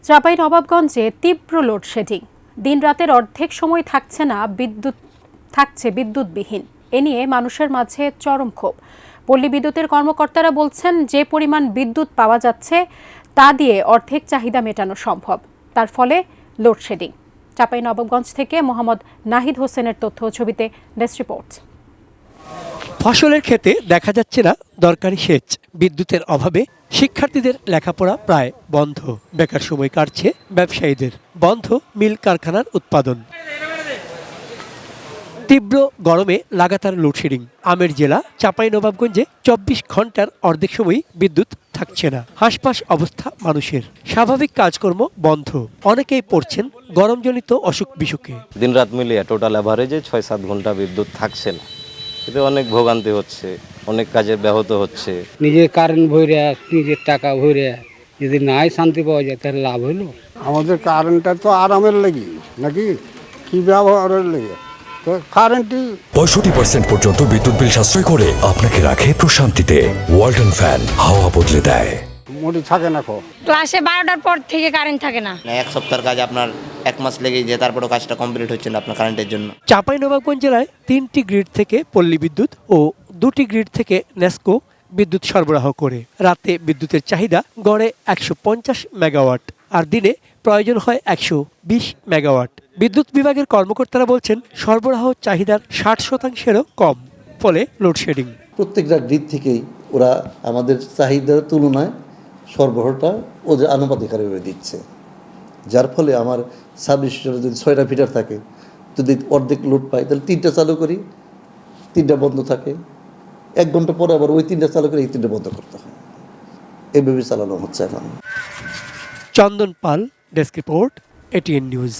চাঁপাইনবাবগঞ্জে তীব্র লোডশেডিং, দিন রাতের অর্ধেক সময় থাকছে বিদ্যুৎবিহীন। এ নিয়ে মানুষের মাঝে চরম ক্ষোভ। পল্লী বিদ্যুতের কর্মকর্তারা বলছেন, যে পরিমাণ বিদ্যুৎ পাওয়া যাচ্ছে তা দিয়ে অর্ধেক চাহিদা মেটানো সম্ভব, তার ফলে লোডশেডিং। চাঁপাইনবাবগঞ্জ থেকে মোহাম্মদ নাহিদ হোসেনের তথ্য ছবিতে ডেস্ক রিপোর্ট। ফসলের ক্ষেতে দেখা যাচ্ছে না দরকারি সেচ। বিদ্যুতের অভাবে শিক্ষার্থীদের লেখাপড়া প্রায় বন্ধ। বেকার সময় কাটছে ব্যবসায়ীদের। বন্ধ মিল কারখানার উৎপাদন। তীব্র গরমে লাগাতার লোডশেডিং। আমের জেলা চাঁপাইনবাবগঞ্জে 24 ঘন্টার অর্ধেক সময় বিদ্যুৎ থাকছে না। হাঁসফাঁস অবস্থা মানুষের। স্বাভাবিক কাজকর্ম বন্ধ। অনেকেই পড়ছেন গরমজনিত অসুখ বিসুখে। দিনরাত মিলিয়ে টোটাল অ্যাভারেজে 6-7 ঘন্টা বিদ্যুৎ থাকছে না। এতে অনেক ভোগান্তি হচ্ছে, অনেক কাজে ব্যাহত হচ্ছে। নিজের কারেন্ট ভরে, নিজের টাকা ভরে যদি নাই শান্তি পাওয়া যায় তাহলে লাভ হইল। আমাদের কারেন্টটা তো আরামের লেগে নাকি কি ব্যবহারের লেগে, তো কারেন্টই 65% পর্যন্ত বিদ্যুৎ বিল সাশ্রয় করে আপনাকে রাখে প্রশান্তিতে। ওয়ালটন ফ্যান হাওয়া বদলে দেয়। মুড়ি থাকে না ক্লাসে 12টার পর থেকে কারেন্ট থাকে না। এক সপ্তাহের কাজ আপনার 1 মাস লেগে যায়, তারপরও কাজটা কমপ্লিট হচ্ছে না আপনার কারেন্টের জন্য। চাঁপাইনবাবগঞ্জ জেলায় 3টি গ্রিড থেকে পল্লী বিদ্যুৎ ও 2টি গ্রিড থেকে নেসকো বিদ্যুৎ সরবরাহ করে। রাতে বিদ্যুতের চাহিদা গড়ে 150 মেগাওয়াট, আর দিনে প্রয়োজন হয় 120 মেগাওয়াট। বিদ্যুৎ বিভাগের কর্মকর্তারা বলছেন, সরবরাহ চাহিদার 60%-এরও কম, ফলে লোডশেডিং। প্রত্যেকটা গ্রিড থেকেই ওরা আমাদের চাহিদার তুলনায় সরবরাহটা ওদের আনুপাতিক হারে দিচ্ছে, যার ফলে আমার সাবস্টেশনে যদি 6টা ফিটার থাকে, যদি অর্ধেক লোড পাই তাহলে 3টা চালু করি, 3টা বন্ধ থাকে। 1 ঘন্টা পরে আবার ওই 3টা চালু করে এই 3টা বন্ধ করতে হয়। এভাবে চালানো হচ্ছে এখন। চন্দন পাল, ডেস্ক রিপোর্ট, ATN নিউজ।